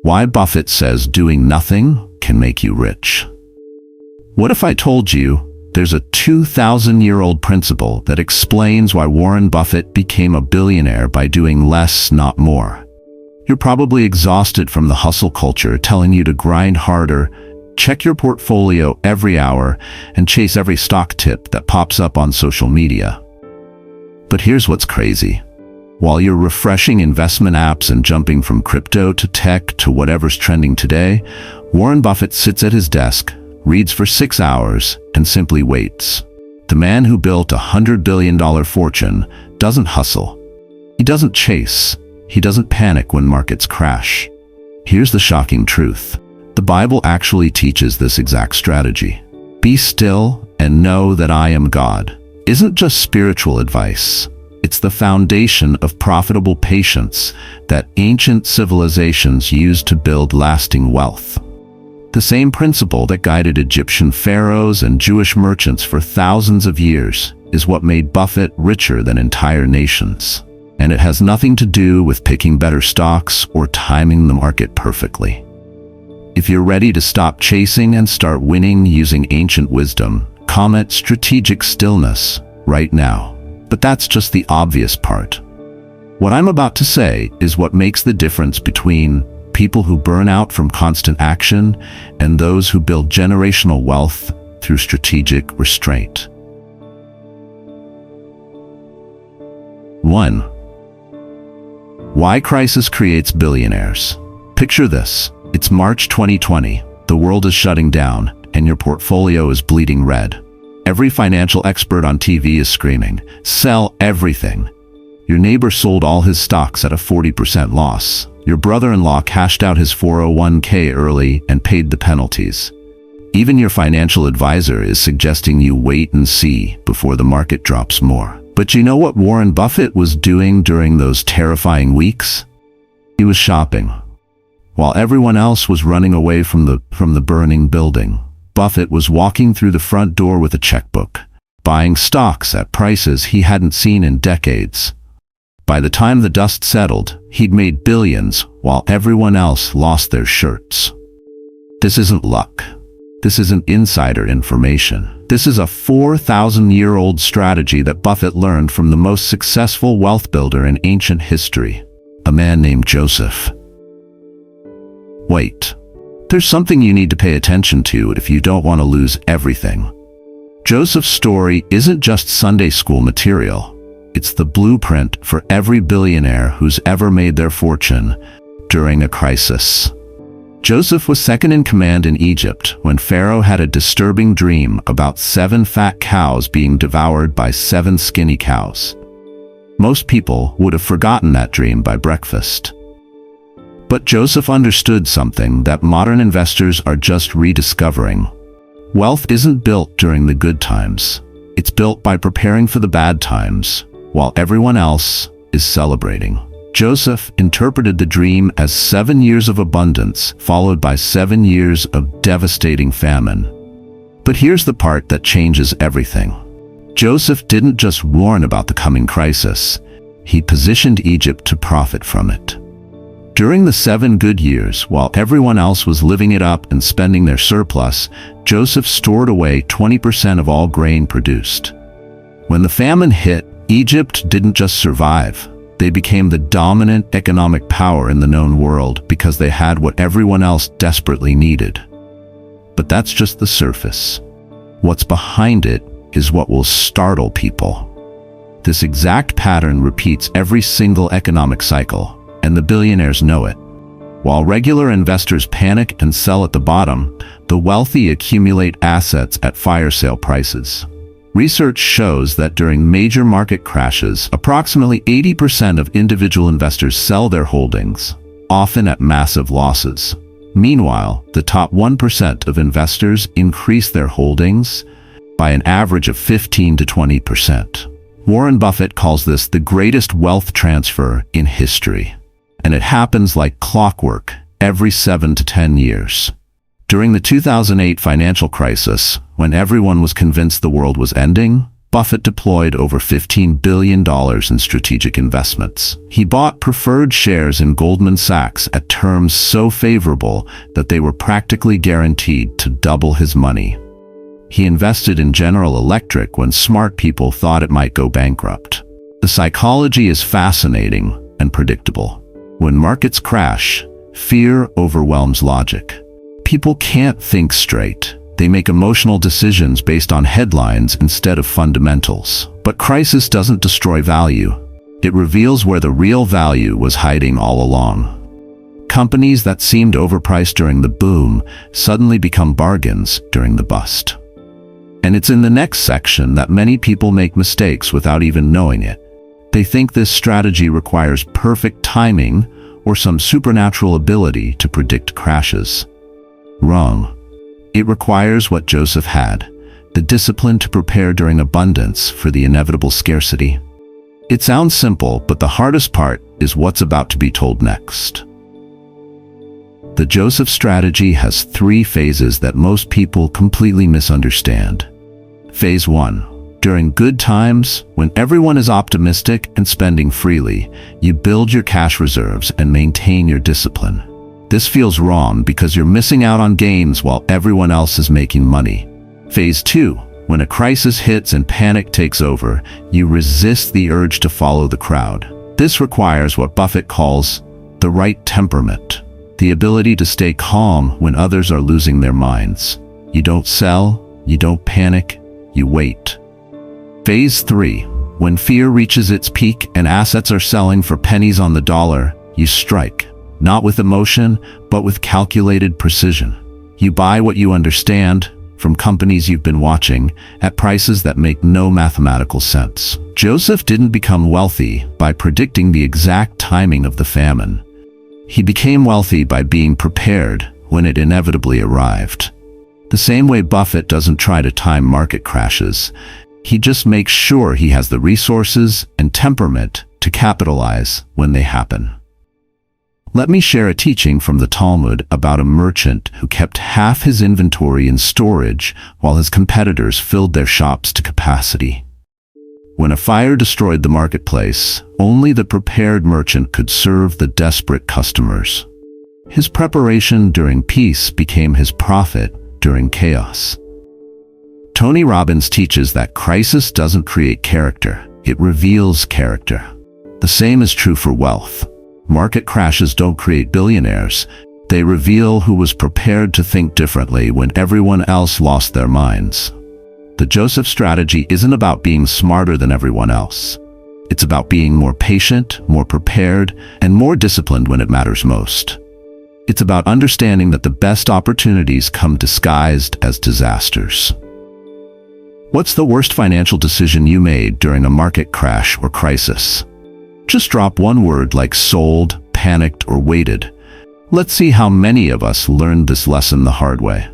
Why Buffett says doing nothing can make you rich. What if I told you there's a 2,000-year-old principle that explains why Warren Buffett became a billionaire by doing less, not more? You're probably exhausted from the hustle culture telling you to grind harder, check your portfolio every hour, and chase every stock tip that pops up on social media. But here's what's crazy. While you're refreshing investment apps and jumping from crypto to tech to whatever's trending today, Warren Buffett sits at his desk, reads for 6 hours, and simply waits. The man who built a $100 billion fortune doesn't hustle. He doesn't chase. He doesn't panic when markets crash. Here's the shocking truth. The Bible actually teaches this exact strategy. Be still and know that I am God isn't just spiritual advice. It's the foundation of profitable patience that ancient civilizations used to build lasting wealth. The same principle that guided Egyptian pharaohs and Jewish merchants for thousands of years is what made Buffett richer than entire nations. And it has nothing to do with picking better stocks or timing the market perfectly. If you're ready to stop chasing and start winning using ancient wisdom, comment strategic stillness right now. But that's just the obvious part. What I'm about to say is what makes the difference between people who burn out from constant action and those who build generational wealth through strategic restraint. 1. Why crisis creates billionaires. Picture this. It's March 2020. The world is shutting down, and your portfolio is bleeding red. Every financial expert on TV is screaming, "Sell everything." Your neighbor sold all his stocks at a 40% loss. Your brother-in-law cashed out his 401k early and paid the penalties. Even your financial advisor is suggesting you wait and see before the market drops more. But you know what Warren Buffett was doing during those terrifying weeks? He was shopping. While everyone else was running away from the burning building, Buffett was walking through the front door with a checkbook, buying stocks at prices he hadn't seen in decades. By the time the dust settled, he'd made billions while everyone else lost their shirts. This isn't luck. This isn't insider information. This is a 4,000-year-old strategy that Buffett learned from the most successful wealth builder in ancient history, a man named Joseph. Wait. There's something you need to pay attention to if you don't want to lose everything. Joseph's story isn't just Sunday school material. It's the blueprint for every billionaire who's ever made their fortune during a crisis. Joseph was second in command in Egypt when Pharaoh had a disturbing dream about 7 fat cows being devoured by 7 skinny cows. Most people would have forgotten that dream by breakfast. But Joseph understood something that modern investors are just rediscovering. Wealth isn't built during the good times. It's built by preparing for the bad times, while everyone else is celebrating. Joseph interpreted the dream as 7 years of abundance, followed by 7 years of devastating famine. But here's the part that changes everything. Joseph didn't just warn about the coming crisis. He positioned Egypt to profit from it. During the 7 good years, while everyone else was living it up and spending their surplus, Joseph stored away 20% of all grain produced. When the famine hit, Egypt didn't just survive. They became the dominant economic power in the known world because they had what everyone else desperately needed. But that's just the surface. What's behind it is what will startle people. This exact pattern repeats every single economic cycle, and the billionaires know it. While regular investors panic and sell at the bottom, the wealthy accumulate assets at fire sale prices. Research shows that during major market crashes, approximately 80% of individual investors sell their holdings, often at massive losses. Meanwhile, the top 1% of investors increase their holdings by an average of 15 to 20%. Warren Buffett calls this the greatest wealth transfer in history. And it happens like clockwork every 7 to 10 years. During the 2008 financial crisis, when everyone was convinced the world was ending, Buffett deployed over $15 billion in strategic investments. He bought preferred shares in Goldman Sachs at terms so favorable that they were practically guaranteed to double his money. He invested in General Electric when smart people thought it might go bankrupt. The psychology is fascinating and predictable. When markets crash, fear overwhelms logic. People can't think straight. They make emotional decisions based on headlines instead of fundamentals. But crisis doesn't destroy value. It reveals where the real value was hiding all along. Companies that seemed overpriced during the boom suddenly become bargains during the bust. And it's in the next section that many people make mistakes without even knowing it. They think this strategy requires perfect timing or some supernatural ability to predict crashes. Wrong. It requires what Joseph had, the discipline to prepare during abundance for the inevitable scarcity. It sounds simple, but the hardest part is what's about to be told next. The Joseph strategy has 3 phases that most people completely misunderstand. Phase 1. During good times, when everyone is optimistic and spending freely, you build your cash reserves and maintain your discipline. This feels wrong because you're missing out on gains while everyone else is making money. Phase 2. When a crisis hits and panic takes over, you resist the urge to follow the crowd. This requires what Buffett calls the right temperament, the ability to stay calm when others are losing their minds. You don't sell, you don't panic, you wait. Phase 3. When fear reaches its peak and assets are selling for pennies on the dollar, you strike. Not with emotion, but with calculated precision. You buy what you understand from companies you've been watching at prices that make no mathematical sense. Joseph didn't become wealthy by predicting the exact timing of the famine. He became wealthy by being prepared when it inevitably arrived. The same way Buffett doesn't try to time market crashes, he just makes sure he has the resources and temperament to capitalize when they happen. Let me share a teaching from the Talmud about a merchant who kept half his inventory in storage while his competitors filled their shops to capacity. When a fire destroyed the marketplace, only the prepared merchant could serve the desperate customers. His preparation during peace became his profit during chaos. Tony Robbins teaches that crisis doesn't create character, it reveals character. The same is true for wealth. Market crashes don't create billionaires. They reveal who was prepared to think differently when everyone else lost their minds. The Joseph strategy isn't about being smarter than everyone else. It's about being more patient, more prepared, and more disciplined when it matters most. It's about understanding that the best opportunities come disguised as disasters. What's the worst financial decision you made during a market crash or crisis? Just drop one word like sold, panicked, or waited. Let's see how many of us learned this lesson the hard way.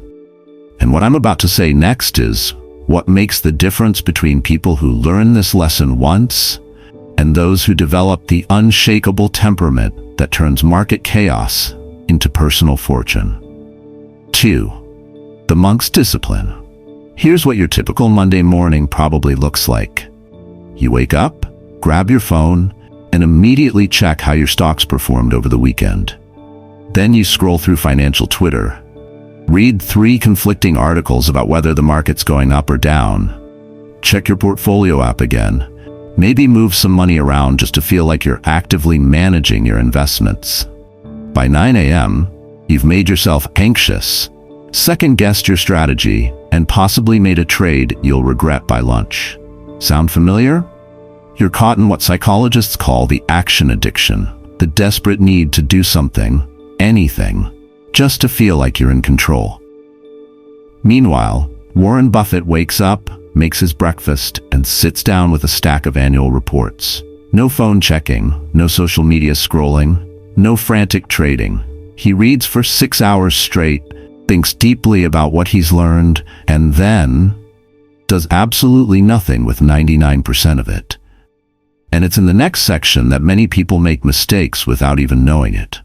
And what I'm about to say next is what makes the difference between people who learn this lesson once and those who develop the unshakable temperament that turns market chaos into personal fortune. 2. The monk's discipline. Here's what your typical Monday morning probably looks like. You wake up, grab your phone, and immediately check how your stocks performed over the weekend. Then you scroll through financial Twitter, read 3 conflicting articles about whether the market's going up or down, check your portfolio app again, maybe move some money around just to feel like you're actively managing your investments. By 9 a.m., you've made yourself anxious, second-guessed your strategy, and possibly made a trade you'll regret by lunch. Sound familiar? You're caught in what psychologists call the action addiction, the desperate need to do something, anything, just to feel like you're in control. Meanwhile, Warren Buffett wakes up, makes his breakfast, and sits down with a stack of annual reports. No phone checking, no social media scrolling, no frantic trading. He reads for 6 hours straight, thinks deeply about what he's learned, and then does absolutely nothing with 99% of it. And it's in the next section that many people make mistakes without even knowing it.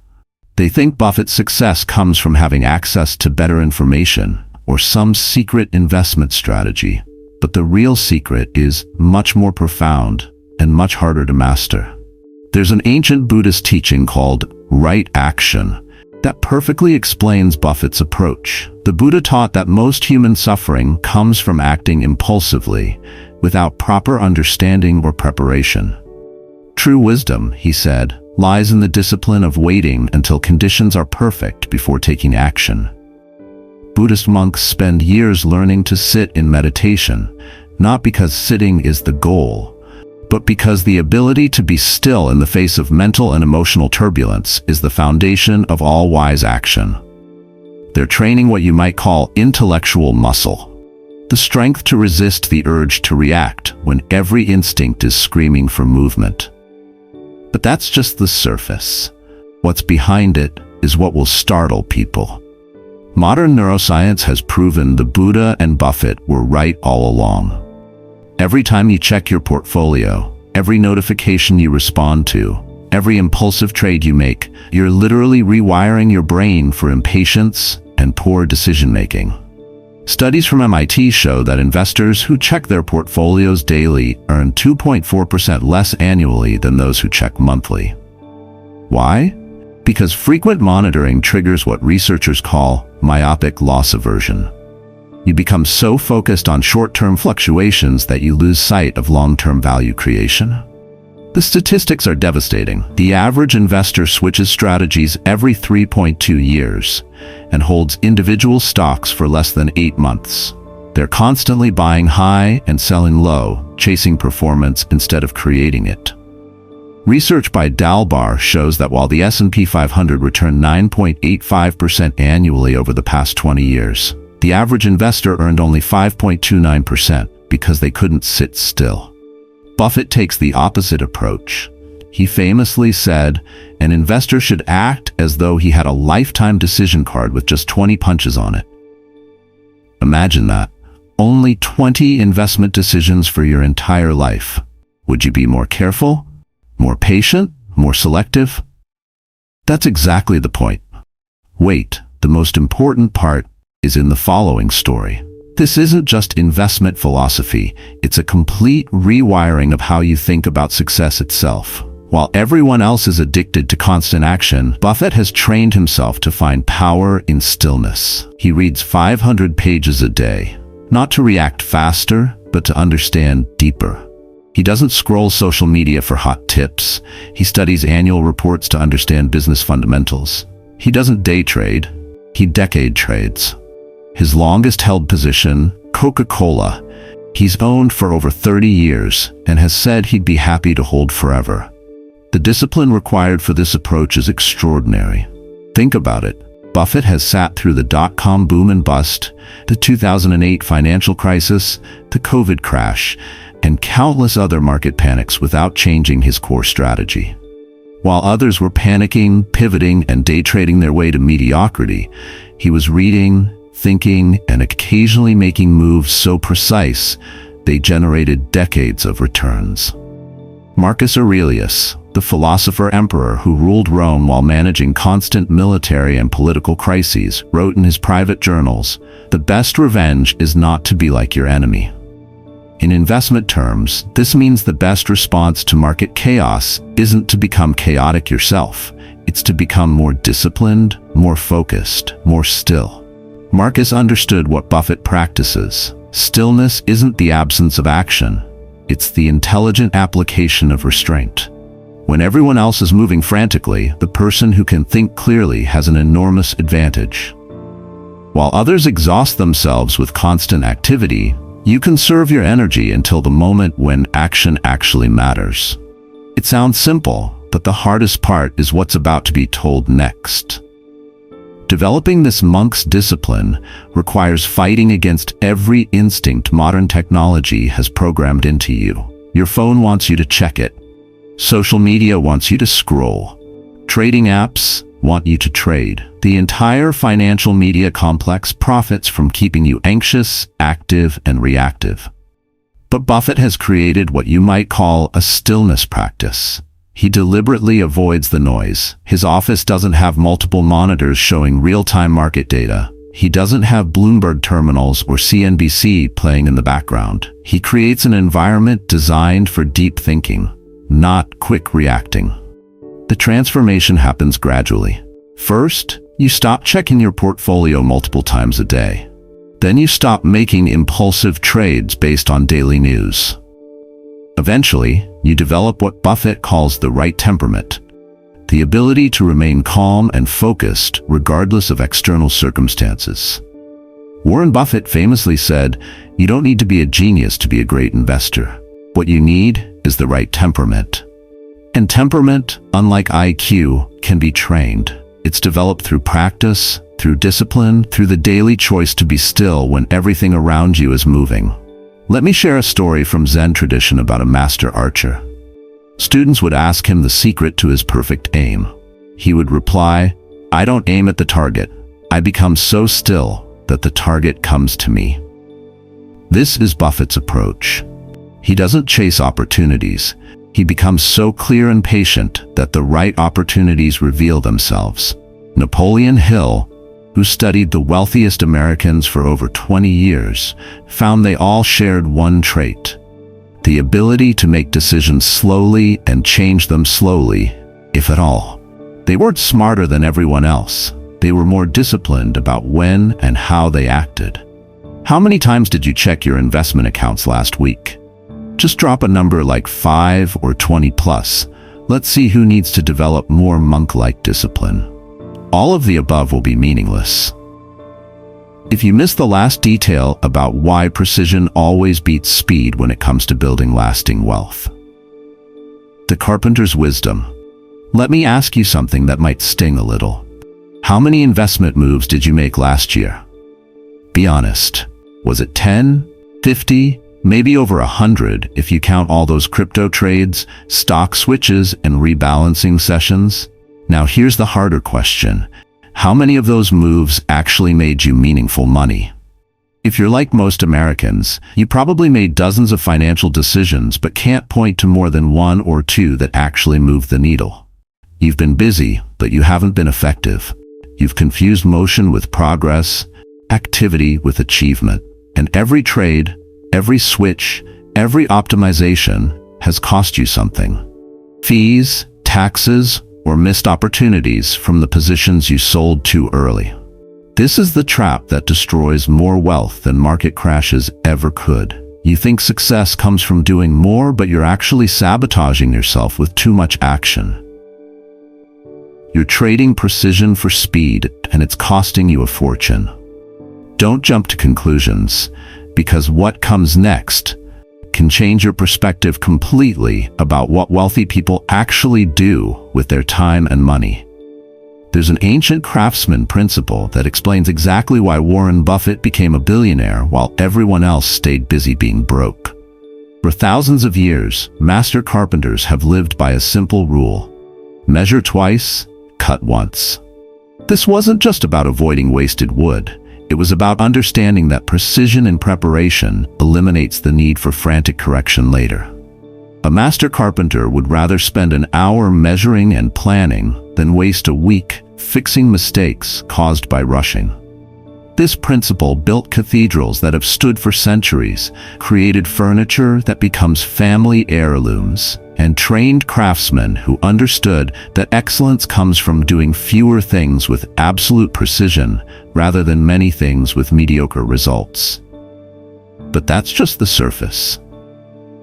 They think Buffett's success comes from having access to better information or some secret investment strategy. But the real secret is much more profound and much harder to master. There's an ancient Buddhist teaching called right action that perfectly explains Buffett's approach. The Buddha taught that most human suffering comes from acting impulsively, without proper understanding or preparation. True wisdom, he said, lies in the discipline of waiting until conditions are perfect before taking action. Buddhist monks spend years learning to sit in meditation, not because sitting is the goal, but because the ability to be still in the face of mental and emotional turbulence is the foundation of all wise action. They're training what you might call intellectual muscle, the strength to resist the urge to react when every instinct is screaming for movement. But that's just the surface. What's behind it is what will startle people. Modern neuroscience has proven the Buddha and Buffett were right all along. Every time you check your portfolio, every notification you respond to, every impulsive trade you make, you're literally rewiring your brain for impatience and poor decision-making. Studies from MIT show that investors who check their portfolios daily earn 2.4% less annually than those who check monthly. Why? Because frequent monitoring triggers what researchers call myopic loss aversion. You become so focused on short-term fluctuations that you lose sight of long-term value creation. The statistics are devastating. The average investor switches strategies every 3.2 years and holds individual stocks for less than 8 months. They're constantly buying high and selling low, chasing performance instead of creating it. Research by Dalbar shows that while the S&P 500 returned 9.85% annually over the past 20 years, the average investor earned only 5.29% because they couldn't sit still. Buffett takes the opposite approach. He famously said, an investor should act as though he had a lifetime decision card with just 20 punches on it. Imagine that. Only 20 investment decisions for your entire life. Would you be more careful? More patient? More selective? That's exactly the point. Wait, the most important part is in the following story. This isn't just investment philosophy, it's a complete rewiring of how you think about success itself. While everyone else is addicted to constant action, Buffett has trained himself to find power in stillness. He reads 500 pages a day, not to react faster, but to understand deeper. He doesn't scroll social media for hot tips. He studies annual reports to understand business fundamentals. He doesn't day trade, he decade trades. His longest held position, Coca-Cola, he's owned for over 30 years and has said he'd be happy to hold forever. The discipline required for this approach is extraordinary. Think about it. Buffett has sat through the dot-com boom and bust, the 2008 financial crisis, the COVID crash, and countless other market panics without changing his core strategy. While others were panicking, pivoting, and day trading their way to mediocrity, he was reading, thinking, and occasionally making moves so precise they generated decades of returns. Marcus Aurelius, the philosopher-emperor who ruled Rome while managing constant military and political crises, wrote in his private journals, "The best revenge is not to be like your enemy." In investment terms, this means the best response to market chaos isn't to become chaotic yourself. It's to become more disciplined, more focused, more still. Marcus understood what Buffett practices. Stillness isn't the absence of action. It's the intelligent application of restraint. When everyone else is moving frantically, the person who can think clearly has an enormous advantage. While others exhaust themselves with constant activity, you conserve your energy until the moment when action actually matters. It sounds simple, but the hardest part is what's about to be told next. Developing this monk's discipline requires fighting against every instinct modern technology has programmed into you. Your phone wants you to check it. Social media wants you to scroll. Trading apps want you to trade. The entire financial media complex profits from keeping you anxious, active, and reactive. But Buffett has created what you might call a stillness practice. He deliberately avoids the noise. His office doesn't have multiple monitors showing real-time market data. He doesn't have Bloomberg terminals or CNBC playing in the background. He creates an environment designed for deep thinking, not quick reacting. The transformation happens gradually. First, you stop checking your portfolio multiple times a day. Then you stop making impulsive trades based on daily news. Eventually, you develop what Buffett calls the right temperament, the ability to remain calm and focused regardless of external circumstances. Warren Buffett famously said, "You don't need to be a genius to be a great investor. What you need is the right temperament." And temperament, unlike IQ, can be trained. It's developed through practice, through discipline, through the daily choice to be still when everything around you is moving. Let me share a story from Zen tradition about a master archer. Students would ask him the secret to his perfect aim. He would reply, "I don't aim at the target. I become so still that the target comes to me." This is Buffett's approach. He doesn't chase opportunities. He becomes so clear and patient that the right opportunities reveal themselves. Napoleon Hill, who studied the wealthiest Americans for over 20 years, found they all shared one trait: the ability to make decisions slowly and change them slowly, if at all. They weren't smarter than everyone else. They were more disciplined about when and how they acted. How many times did you check your investment accounts last week? Just drop a number like 5 or 20 plus. Let's see who needs to develop more monk-like discipline. All of the above will be meaningless. If you missed the last detail about why precision always beats speed when it comes to building lasting wealth. The Carpenter's wisdom. Let me ask you something that might sting a little. How many investment moves did you make last year? Be honest. Was it 10, 50, maybe over 100 if you count all those crypto trades, stock switches, and rebalancing sessions? Now here's the harder question. How many of those moves actually made you meaningful money? If you're like most Americans, you probably made dozens of financial decisions but can't point to more than one or two that actually moved the needle. You've been busy, but you haven't been effective. You've confused motion with progress, activity with achievement, and every trade, every switch, every optimization has cost you something. Fees, taxes, or missed opportunities from the positions you sold too early. This is the trap that destroys more wealth than market crashes ever could. You think success comes from doing more, but you're actually sabotaging yourself with too much action. You're trading precision for speed, and it's costing you a fortune. Don't jump to conclusions, because what comes next can change your perspective completely about what wealthy people actually do with their time and money. There's an ancient craftsman principle that explains exactly why Warren Buffett became a billionaire while everyone else stayed busy being broke. For thousands of years, master carpenters have lived by a simple rule: measure twice, cut once. This wasn't just about avoiding wasted wood. It was about understanding that precision in preparation eliminates the need for frantic correction later. A master carpenter would rather spend an hour measuring and planning than waste a week fixing mistakes caused by rushing. This principle built cathedrals that have stood for centuries, created furniture that becomes family heirlooms, and trained craftsmen who understood that excellence comes from doing fewer things with absolute precision rather than many things with mediocre results. But that's just the surface.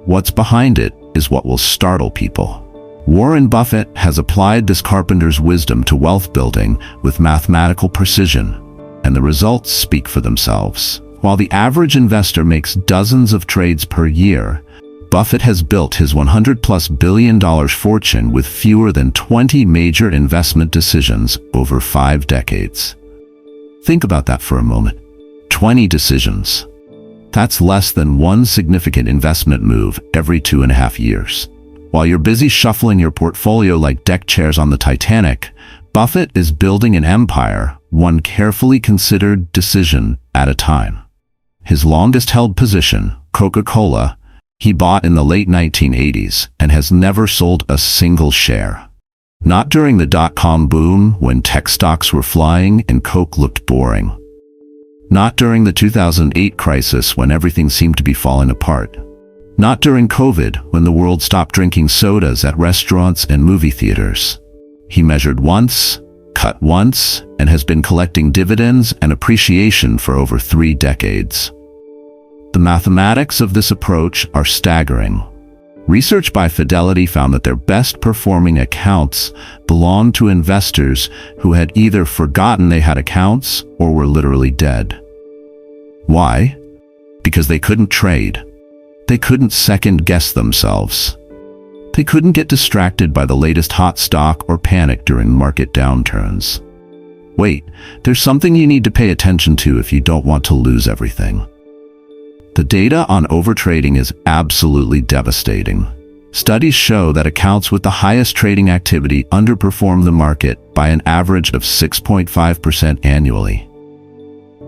What's behind it is what will startle people. Warren Buffett has applied this carpenter's wisdom to wealth building with mathematical precision, and the results speak for themselves. While the average investor makes dozens of trades per year, Buffett has built his $100+ billion fortune with fewer than 20 major investment decisions over 5 decades. Think about that for a moment. 20 decisions. That's less than one significant investment move every 2.5 years. While you're busy shuffling your portfolio like deck chairs on the Titanic, Buffett is building an empire, one carefully considered decision at a time. His longest-held position, Coca-Cola, he bought in the late 1980s and has never sold a single share. Not during the dot-com boom when tech stocks were flying and Coke looked boring. Not during the 2008 crisis when everything seemed to be falling apart. Not during COVID when the world stopped drinking sodas at restaurants and movie theaters. He measured once, cut once, and has been collecting dividends and appreciation for over 3 decades. The mathematics of this approach are staggering. Research by Fidelity found that their best-performing accounts belonged to investors who had either forgotten they had accounts or were literally dead. Why? Because they couldn't trade. They couldn't second-guess themselves. They couldn't get distracted by the latest hot stock or panic during market downturns. Wait, there's something you need to pay attention to if you don't want to lose everything. The data on overtrading is absolutely devastating. Studies show that accounts with the highest trading activity underperform the market by an average of 6.5% annually.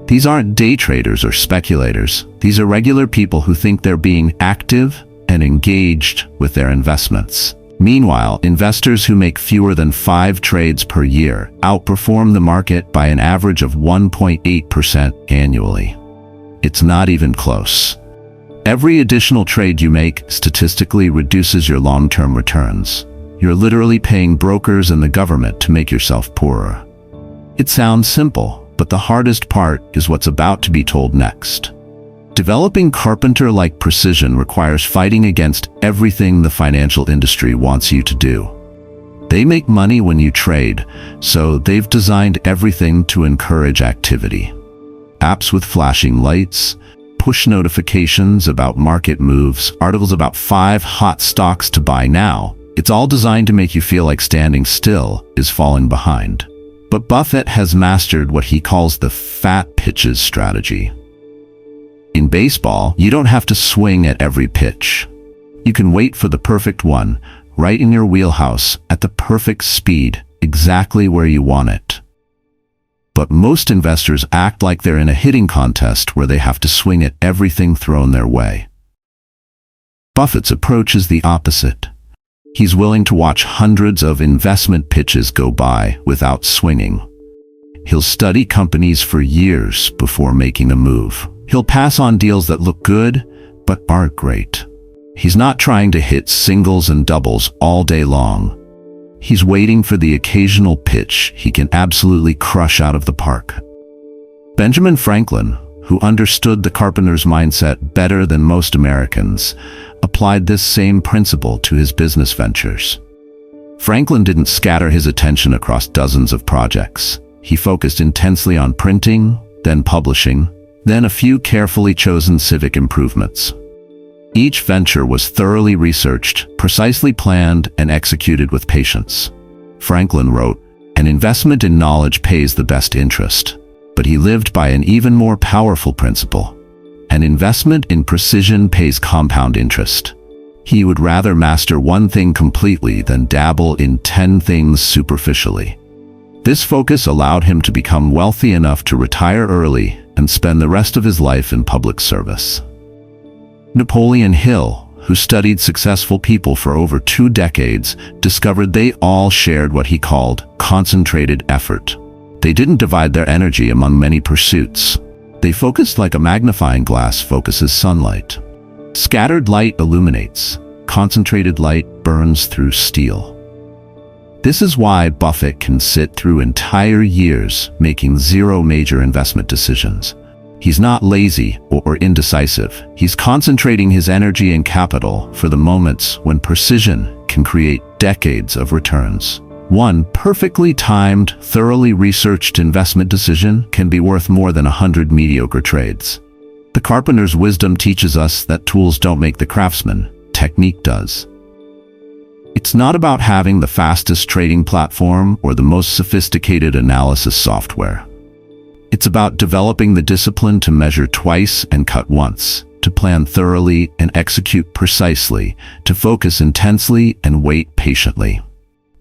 These aren't day traders or speculators. These are regular people who think they're being active and engaged with their investments. Meanwhile, investors who make fewer than 5 trades per year outperform the market by an average of 1.8% annually. It's not even close. Every additional trade you make statistically reduces your long-term returns. You're literally paying brokers and the government to make yourself poorer. It sounds simple, but the hardest part is what's about to be told next. Developing Carpenter-like precision requires fighting against everything the financial industry wants you to do. They make money when you trade, so they've designed everything to encourage activity. Apps with flashing lights, push notifications about market moves, articles about 5 hot stocks to buy now. It's all designed to make you feel like standing still is falling behind. But Buffett has mastered what he calls the fat pitches strategy. In baseball, you don't have to swing at every pitch. You can wait for the perfect one, right in your wheelhouse, at the perfect speed, exactly where you want it. But most investors act like they're in a hitting contest where they have to swing at everything thrown their way. Buffett's approach is the opposite. He's willing to watch hundreds of investment pitches go by without swinging. He'll study companies for years before making a move. He'll pass on deals that look good, but aren't great. He's not trying to hit singles and doubles all day long. He's waiting for the occasional pitch he can absolutely crush out of the park. Benjamin Franklin, who understood the carpenter's mindset better than most Americans, applied this same principle to his business ventures. Franklin didn't scatter his attention across dozens of projects. He focused intensely on printing, then publishing, then a few carefully chosen civic improvements. Each venture was thoroughly researched, precisely planned, and executed with patience. Franklin wrote, "An investment in knowledge pays the best interest." But he lived by an even more powerful principle. An investment in precision pays compound interest. He would rather master one thing completely than dabble in 10 things superficially. This focus allowed him to become wealthy enough to retire early and spend the rest of his life in public service. Napoleon Hill, who studied successful people for over 2 decades, discovered they all shared what he called concentrated effort. They didn't divide their energy among many pursuits. They focused like a magnifying glass focuses sunlight. Scattered light illuminates. Concentrated light burns through steel. This is why Buffett can sit through entire years making 0 major investment decisions. He's not lazy or indecisive. He's concentrating his energy and capital for the moments when precision can create decades of returns. One perfectly timed, thoroughly researched investment decision can be worth more than 100 mediocre trades. The carpenter's wisdom teaches us that tools don't make the craftsman, technique does. It's not about having the fastest trading platform or the most sophisticated analysis software. It's about developing the discipline to measure twice and cut once, to plan thoroughly and execute precisely, to focus intensely and wait patiently.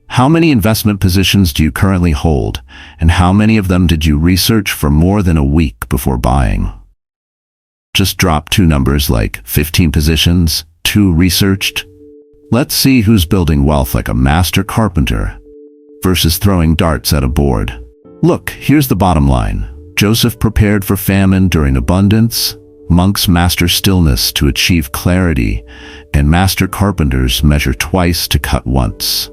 How many investment positions do you currently hold, and how many of them did you research for more than a week before buying? Just drop 2 numbers like 15 positions, 2 researched. Let's see who's building wealth like a master carpenter versus throwing darts at a board. Look, here's the bottom line. Joseph prepared for famine during abundance, monks master stillness to achieve clarity, and master carpenters measure twice to cut once.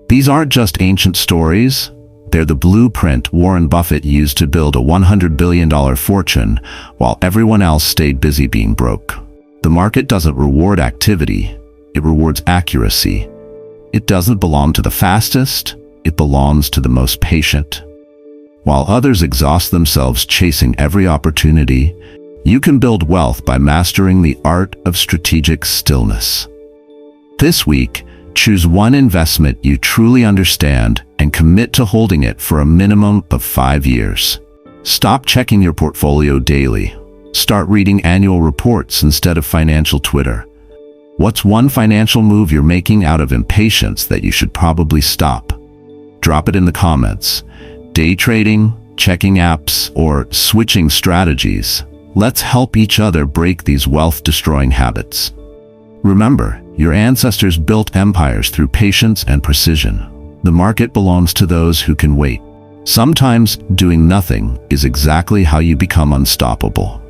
These aren't just ancient stories, they're the blueprint Warren Buffett used to build a $100 billion fortune while everyone else stayed busy being broke. The market doesn't reward activity, it rewards accuracy. It doesn't belong to the fastest, it belongs to the most patient. While others exhaust themselves chasing every opportunity, you can build wealth by mastering the art of strategic stillness. This week, choose one investment you truly understand and commit to holding it for a minimum of 5 years. Stop checking your portfolio daily. Start reading annual reports instead of financial Twitter. What's one financial move you're making out of impatience that you should probably stop? Drop it in the comments. Day trading, checking apps, or switching strategies. Let's help each other break these wealth-destroying habits. Remember, your ancestors built empires through patience and precision. The market belongs to those who can wait. Sometimes doing nothing is exactly how you become unstoppable.